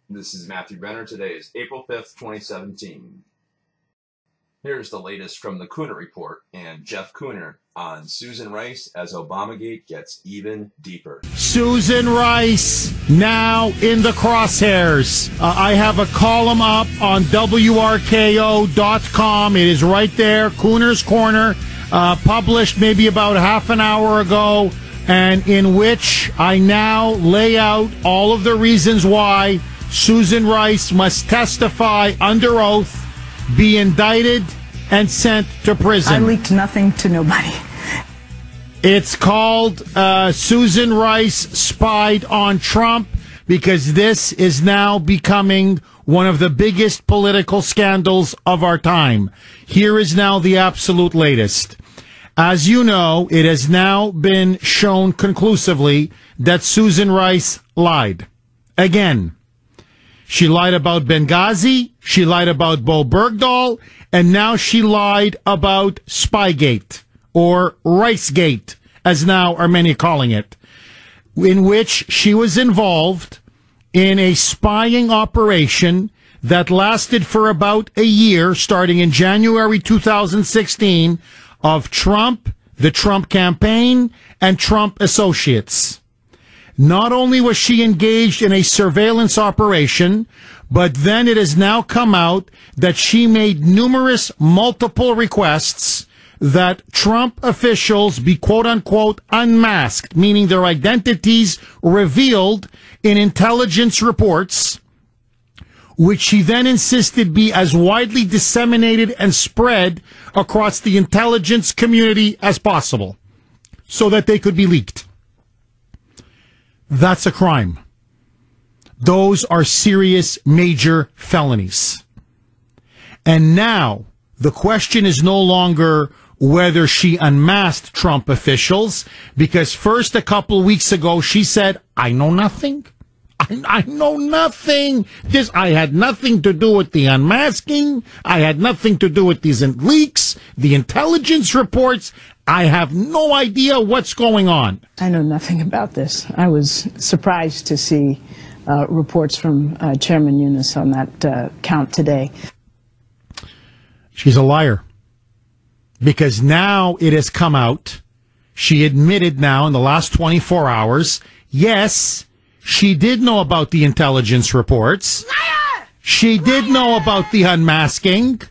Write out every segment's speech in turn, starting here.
This is Matthew Brenner. Today is April 5th, 2017. Here's the latest from the Kuhner Report and Jeff Kuhner on Susan Rice as Obamagate gets even deeper. Susan Rice now in the crosshairs. I have a column up on WRKO.com. It is right there, Kuhner's Corner, published maybe about half an hour ago, and in which I now lay out all of the reasons why Susan Rice must testify under oath, be indicted, and sent to prison. I leaked nothing to nobody. It's called Susan Rice Spied on Trump, because this is now becoming one of the biggest political scandals of our time. Here is now the absolute latest. As you know, it has now been shown conclusively that Susan Rice lied. Again. She lied about Benghazi, she lied about Bo Bergdahl, and now she lied about Spygate, or Ricegate, as now are many calling it, in which she was involved in a spying operation that lasted for about a year, starting in January 2016, of Trump, the Trump campaign, and Trump associates. Not only was she engaged in a surveillance operation, but then it has now come out that she made multiple requests that Trump officials be quote-unquote unmasked, meaning their identities revealed in intelligence reports, which she then insisted be as widely disseminated and spread across the intelligence community as possible so that they could be leaked. That's a crime. Those are serious, major felonies. And now, the question is no longer whether she unmasked Trump officials, because first, a couple weeks ago, she said, I know nothing. I know nothing. I had nothing to do with the unmasking. I had nothing to do with these leaks, the intelligence reports. I have no idea what's going on. I know nothing about this. I was surprised to see reports from Chairman Eunice on that count today. She's a liar. Because now it has come out, she admitted now in the last 24 hours, yes, she did know about the intelligence reports. Liar! She did know about the unmasking.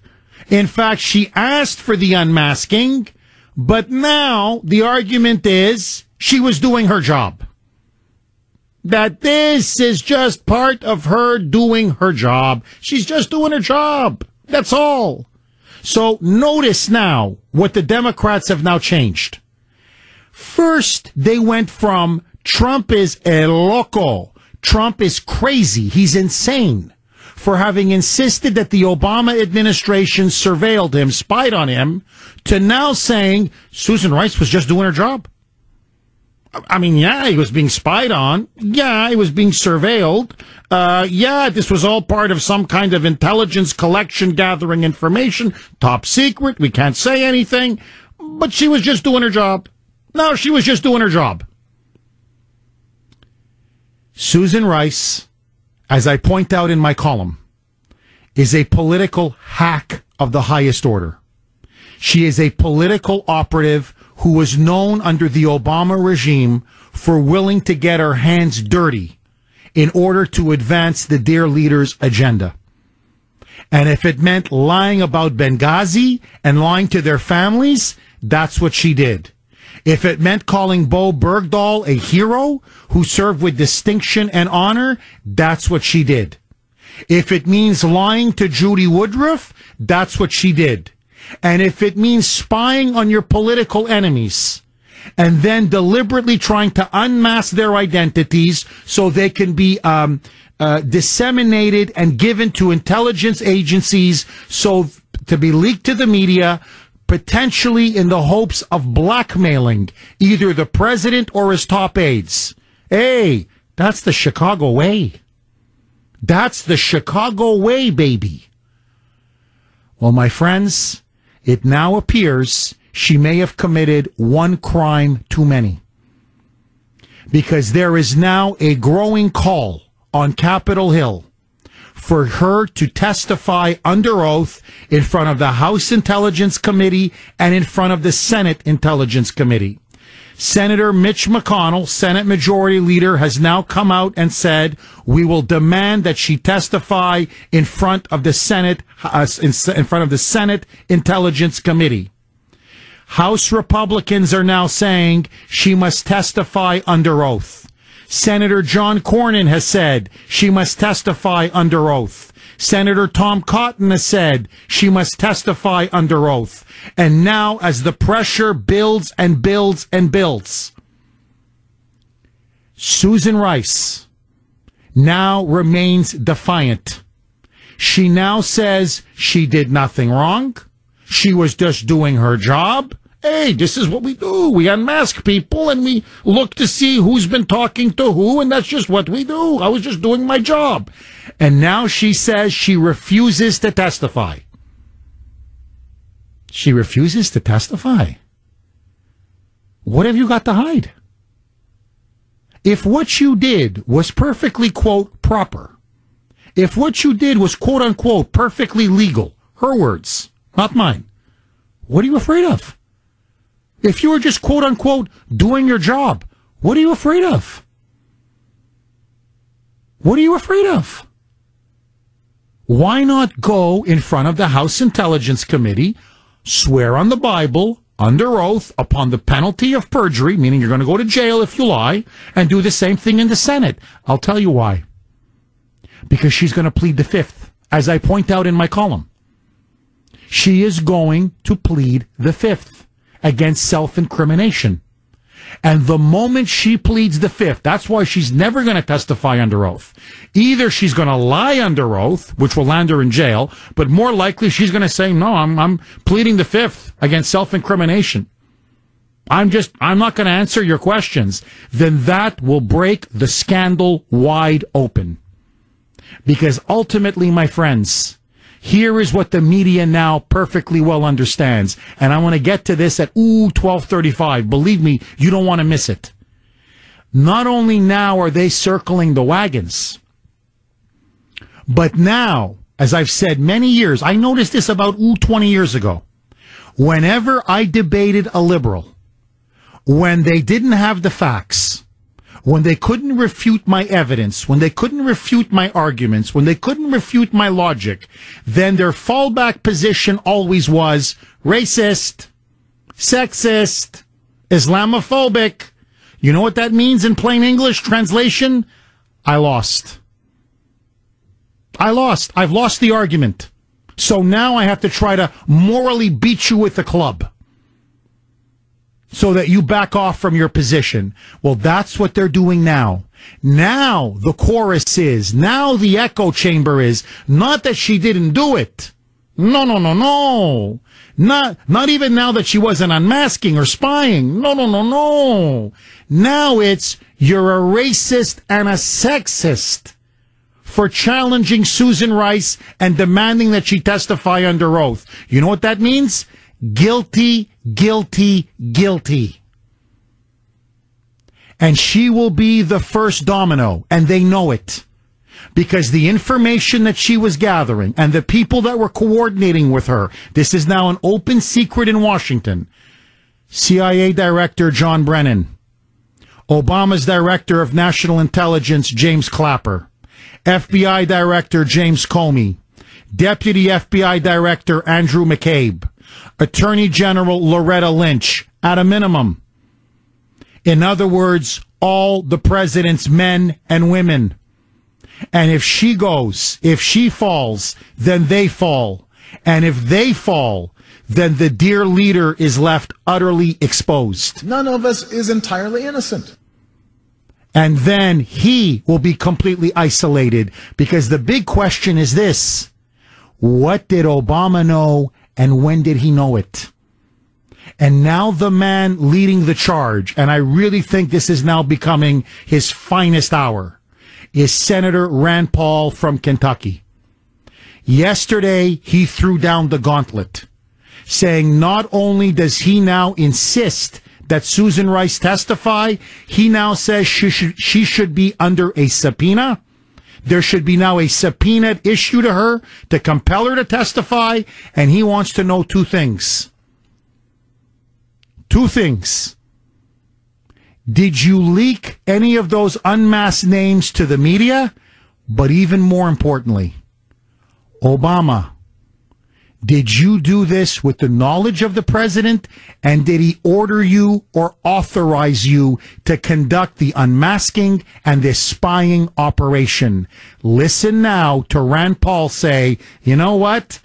In fact, she asked for the unmasking. But now the argument is she was doing her job. That this is just part of her doing her job. She's just doing her job. That's all. So notice now what the Democrats have now changed. First, they went from Trump is a loco. Trump is crazy. He's insane for having insisted that the Obama administration surveilled him, spied on him, to now saying Susan Rice was just doing her job. I mean, yeah, he was being spied on. Yeah, he was being surveilled. Yeah, this was all part of some kind of intelligence collection, gathering information. Top secret. We can't say anything. But she was just doing her job. No, she was just doing her job. Susan Rice, as I point out in my column, is a political hack of the highest order. She is a political operative who was known under the Obama regime for willing to get her hands dirty in order to advance the dear leader's agenda. And if it meant lying about Benghazi and lying to their families, that's what she did. If it meant calling Bo Bergdahl a hero who served with distinction and honor, that's what she did. If it means lying to Judy Woodruff, that's what she did. And if it means spying on your political enemies and then deliberately trying to unmask their identities so they can be disseminated and given to intelligence agencies so to be leaked to the media, potentially in the hopes of blackmailing either the president or his top aides. Hey, that's the Chicago way. That's the Chicago way, baby. Well, my friends, it now appears she may have committed one crime too many. Because there is now a growing call on Capitol Hill for her to testify under oath in front of the House Intelligence Committee and in front of the Senate Intelligence Committee. Senator Mitch McConnell, Senate Majority Leader, has now come out and said, we will demand that she testify in front of the Senate, in front of the Senate Intelligence Committee. House Republicans are now saying she must testify under oath. Senator John Cornyn has said she must testify under oath. Senator Tom Cotton has said she must testify under oath. And now, as the pressure builds and builds and builds, Susan Rice now remains defiant. She now says she did nothing wrong. She was just doing her job. Hey, this is what we do. We unmask people and we look to see who's been talking to who, and that's just what we do. I was just doing my job. And now she says she refuses to testify. She refuses to testify. What have you got to hide? If what you did was perfectly, quote, proper, if what you did was, quote, unquote, perfectly legal, her words, not mine, what are you afraid of? If you were just, quote, unquote, doing your job, what are you afraid of? What are you afraid of? Why not go in front of the House Intelligence Committee, swear on the Bible, under oath, upon the penalty of perjury, meaning you're going to go to jail if you lie, and do the same thing in the Senate? I'll tell you why. Because she's going to plead the fifth, as I point out in my column. She is going to plead the fifth against self-incrimination. And the moment she pleads the fifth, that's why she's never going to testify under oath. Either she's going to lie under oath, which will land her in jail, but more likely she's going to say, no, I'm pleading the fifth against self-incrimination. I'm not going to answer your questions. Then that will break the scandal wide open. Because ultimately, my friends, here is what the media now perfectly well understands. And I want to get to this at 12:35. Believe me, you don't want to miss it. Not only now are they circling the wagons, but now, as I've said many years, I noticed this about 20 years ago. Whenever I debated a liberal, when they didn't have the facts, when they couldn't refute my evidence, when they couldn't refute my arguments, when they couldn't refute my logic, then their fallback position always was racist, sexist, Islamophobic. You know what that means in plain English translation? I lost. I've lost the argument. So now I have to try to morally beat you with the club, so that you back off from your position. Well, that's what they're doing now. Now the chorus is, now the echo chamber is, not that she didn't do it. No. Not even now that she wasn't unmasking or spying. No. Now it's, you're a racist and a sexist for challenging Susan Rice and demanding that she testify under oath. You know what that means? Guilty, guilty, guilty. And she will be the first domino, and they know it. Because the information that she was gathering and the people that were coordinating with her, this is now an open secret in Washington. CIA Director John Brennan, Obama's Director of National Intelligence James Clapper, FBI Director James Comey, Deputy FBI Director Andrew McCabe, Attorney General Loretta Lynch, at a minimum. In other words, all the president's men and women. And if she goes, if she falls, then they fall. And if they fall, then the dear leader is left utterly exposed. None of us is entirely innocent. And then he will be completely isolated, because the big question is this: what did Obama know, and when did he know it? And now the man leading the charge, and I really think this is now becoming his finest hour, is Senator Rand Paul from Kentucky. Yesterday, he threw down the gauntlet, saying not only does he now insist that Susan Rice testify, he now says she should be under a subpoena. There should be now a subpoena issued to her to compel her to testify, and he wants to know two things. Two things. Did you leak any of those unmasked names to the media? But even more importantly, Obama, did you do this with the knowledge of the president, and did he order you or authorize you to conduct the unmasking and this spying operation? Listen now to Rand Paul say, you know what?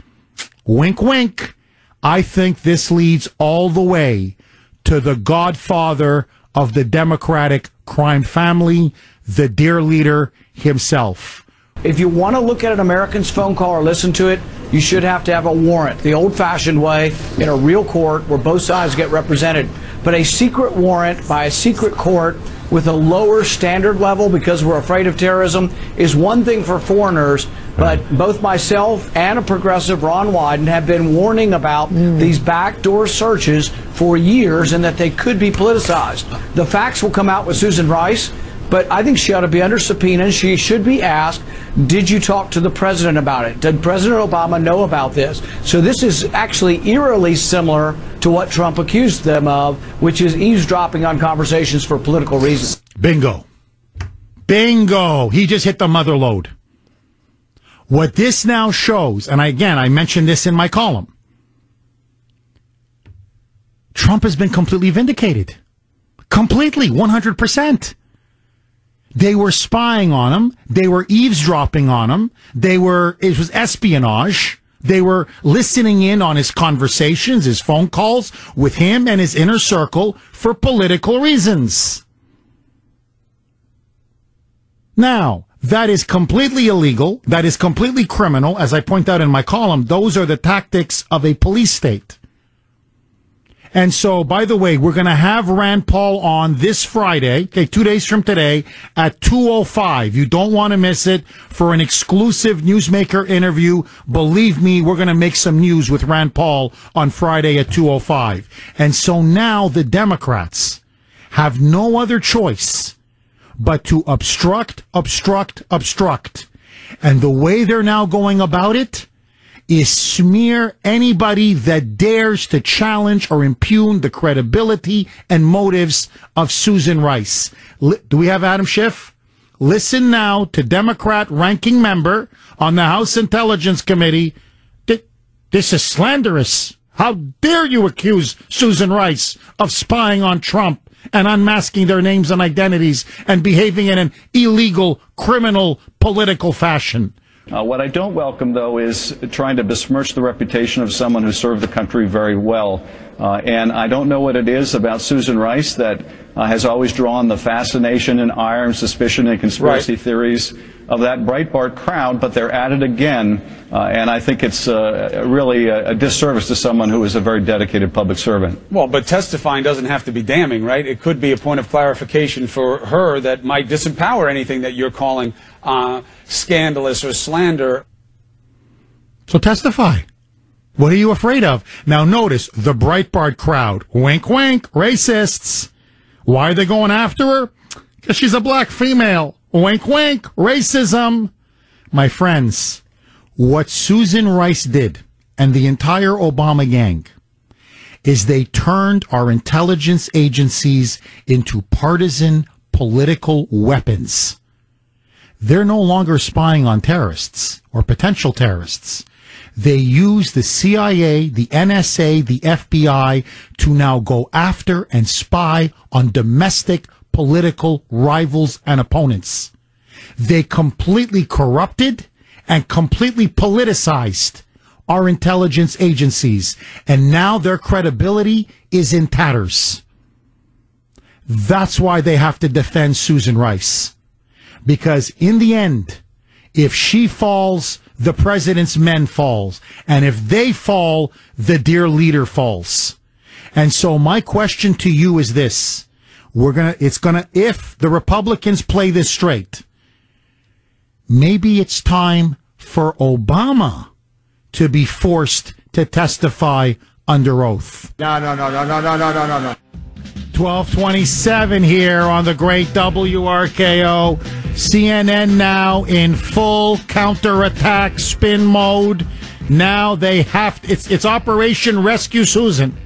Wink, wink. I think this leads all the way to the godfather of the Democratic crime family, the dear leader himself. If you want to look at an American's phone call or listen to it, you should have to have a warrant, the old-fashioned way, in a real court where both sides get represented. But a secret warrant by a secret court with a lower standard level because we're afraid of terrorism is one thing for foreigners, but both myself and a progressive, Ron Wyden, have been warning about these backdoor searches for years and that they could be politicized. The facts will come out with Susan Rice, but I think she ought to be under subpoena, and she should be asked, did you talk to the president about it? Did President Obama know about this? So this is actually eerily similar to what Trump accused them of, which is eavesdropping on conversations for political reasons. Bingo. Bingo. He just hit the mother lode. What this now shows, and again, I mentioned this in my column, Trump has been completely vindicated. Completely, 100%. They were spying on him. They were eavesdropping on him. It was espionage. They were listening in on his conversations, his phone calls with him and his inner circle for political reasons. Now, that is completely illegal. That is completely criminal. As I point out in my column, those are the tactics of a police state. And so, by the way, we're going to have Rand Paul on this Friday, 2 days from today, at 2:05. You don't want to miss it for an exclusive newsmaker interview. Believe me, we're going to make some news with Rand Paul on Friday at 2:05. And so now the Democrats have no other choice but to obstruct. And the way they're now going about it is smear anybody that dares to challenge or impugn the credibility and motives of Susan Rice. Do we have Adam Schiff? Listen now to Democrat ranking member on the House Intelligence Committee. This is slanderous. How dare you accuse Susan Rice of spying on Trump and unmasking their names and identities and behaving in an illegal, criminal, political fashion? What I don't welcome, though, is trying to besmirch the reputation of someone who served the country very well. And I don't know what it is about Susan Rice that has always drawn the fascination and ire and suspicion and conspiracy theories of that Breitbart crowd, but they're at it again. And I think it's really a disservice to someone who is a very dedicated public servant. Well, but testifying doesn't have to be damning, right? It could be a point of clarification for her that might disempower anything that you're calling scandalous or slander. So testify. What are you afraid of? Now notice the Breitbart crowd. Wink, wink, racists. Why are they going after her? Because she's a black female. Wink, wink, racism. My friends, what Susan Rice did and the entire Obama gang is they turned our intelligence agencies into partisan political weapons. They're no longer spying on terrorists or potential terrorists. They use the CIA, the NSA, the FBI to now go after and spy on domestic political rivals and opponents. They completely corrupted and completely politicized our intelligence agencies, and now their credibility is in tatters. That's why they have to defend Susan Rice. Because in the end, if she falls, the president's men falls. And if they fall, the dear leader falls. And so my question to you is this. If the Republicans play this straight, maybe it's time for Obama to be forced to testify under oath. No. 1227 here on the great WRKO. CNN now in full counterattack spin mode. Now they have it's Operation Rescue Susan.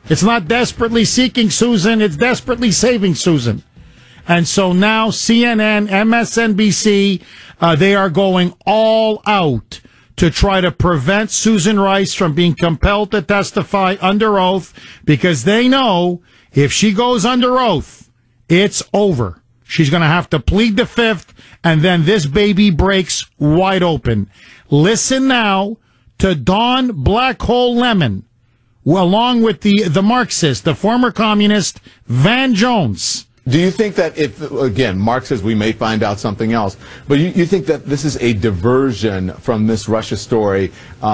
It's not desperately seeking Susan, it's desperately saving Susan. And so now CNN, MSNBC, they are going all out to try to prevent Susan Rice from being compelled to testify under oath, because they know if she goes under oath, it's over. She's going to have to plead the fifth, and then this baby breaks wide open. Listen now to Don Black Hole Lemon, along with the Marxist, the former communist, Van Jones. Do you think that if, again, Mark says we may find out something else, but you think that this is a diversion from this Russia story?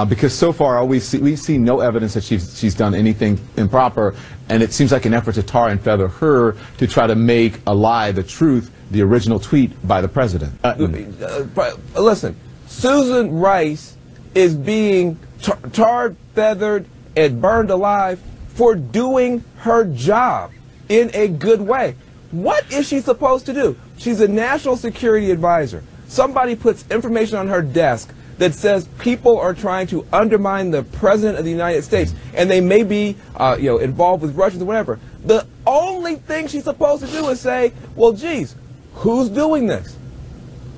Because so far we see no evidence that she's done anything improper, and it seems like an effort to tar and feather her to try to make a lie the truth, the original tweet by the president. Listen, Susan Rice is being tarred, feathered, and burned alive for doing her job in a good way. What is she supposed to do? She's a national security advisor. Somebody puts information on her desk that says people are trying to undermine the president of the United States, and they may be, involved with Russians or whatever. The only thing she's supposed to do is say, well, geez, who's doing this?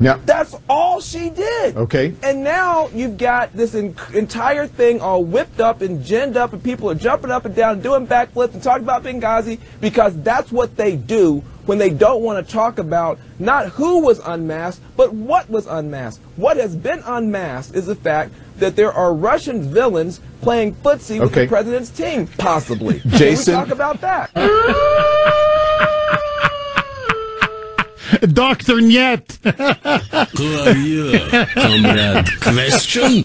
Yeah. That's all she did. Okay. And now you've got this entire thing all whipped up and ginned up, and people are jumping up and down, doing backflips and talking about Benghazi, because that's what they do when they don't want to talk about not who was unmasked, but what was unmasked. What has been unmasked is the fact that there are Russian villains playing footsie with the president's team, possibly. Jason. Can we talk about that? Dr. Niet. Who are you, comrade? Question?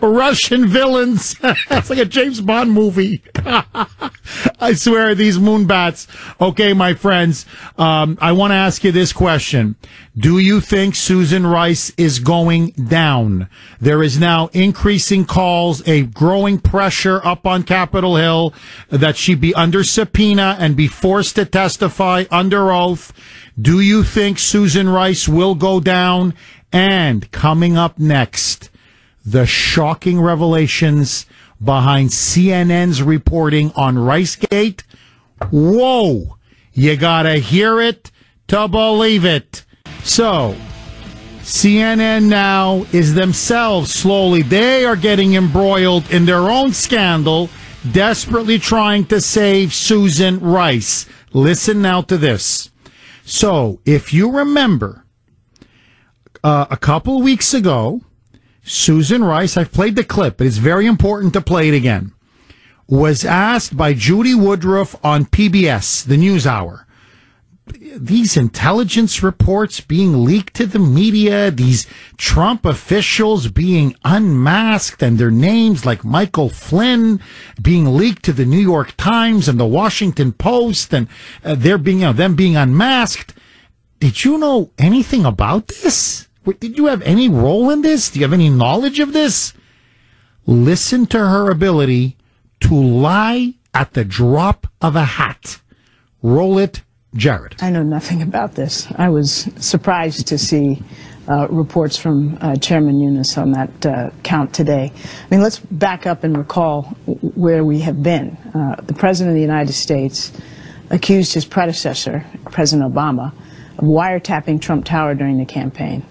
Russian villains. It's like a James Bond movie. I swear, these moonbats. Okay, my friends, I want to ask you this question. Do you think Susan Rice is going down? There is now increasing calls, a growing pressure up on Capitol Hill that she be under subpoena and be forced to testify under oath. Do you think Susan Rice will go down? And coming up next, the shocking revelations behind CNN's reporting on Ricegate. Whoa! You gotta hear it to believe it. So, CNN now is themselves slowly, they are getting embroiled in their own scandal, desperately trying to save Susan Rice. Listen now to this. So, if you remember, a couple of weeks ago, Susan Rice, I've played the clip, but it's very important to play it again, was asked by Judy Woodruff on PBS, the NewsHour, these intelligence reports being leaked to the media, these Trump officials being unmasked and their names like Michael Flynn being leaked to the New York Times and the Washington Post, and them being unmasked. Did you know anything about this? Did you have any role in this? Do you have any knowledge of this? Listen to her ability to lie at the drop of a hat. Roll it, Jared. I know nothing about this. I was surprised to see reports from Chairman Nunes on that count today. I mean, let's back up and recall where we have been. The President of the United States accused his predecessor, President Obama, of wiretapping Trump Tower during the campaign.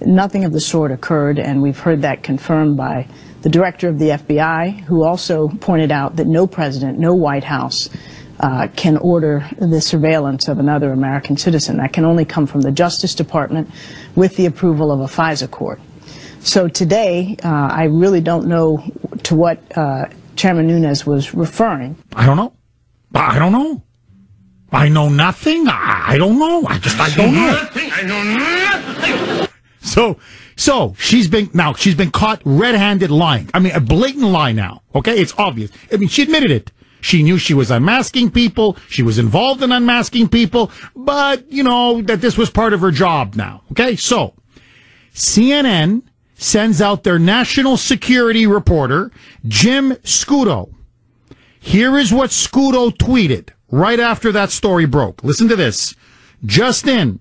Nothing of the sort occurred, and we've heard that confirmed by the director of the FBI, who also pointed out that no president, no White House can order the surveillance of another American citizen. That can only come from the Justice Department with the approval of a FISA court. So today, I really don't know to what Chairman Nunes was referring. I don't know. I know nothing. I don't know. I don't know. I know nothing. So she's been caught red-handed lying. I mean, a blatant lie now. Okay, it's obvious. I mean, she admitted it. She knew she was unmasking people. She was involved in unmasking people, but that this was part of her job now. Okay, so CNN sends out their national security reporter, Jim Scudo. Here is what Scudo tweeted right after that story broke. Listen to this. Just in.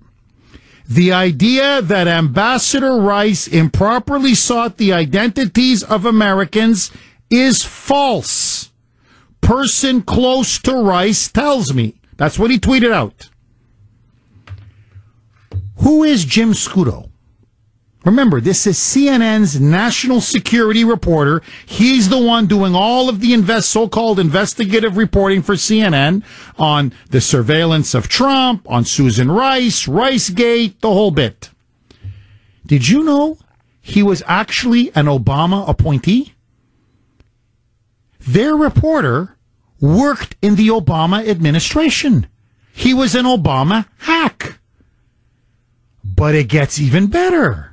The idea that Ambassador Rice improperly sought the identities of Americans is false. Person close to Rice tells me. That's what he tweeted out. Who is Jim Scudo? Remember, this is CNN's national security reporter. He's the one doing all of the so-called investigative reporting for CNN on the surveillance of Trump, on Susan Rice, Ricegate, the whole bit. Did you know he was actually an Obama appointee? Their reporter worked in the Obama administration. He was an Obama hack. But it gets even better.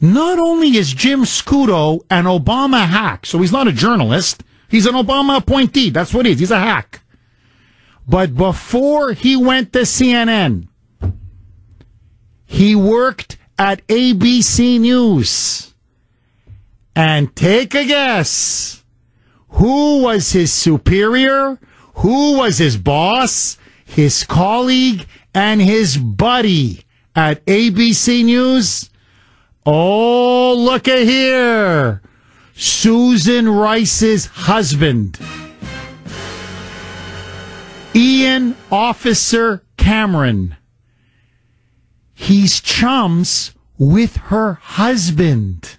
Not only is Jim Scudo an Obama hack, so he's not a journalist, he's an Obama appointee. That's what he is. He's a hack. But before he went to CNN, he worked at ABC News. And take a guess. Who was his superior? Who was his boss? His colleague and his buddy at ABC News? Oh, look at here. Susan Rice's husband, Ian Officer Cameron. He's chums with her husband.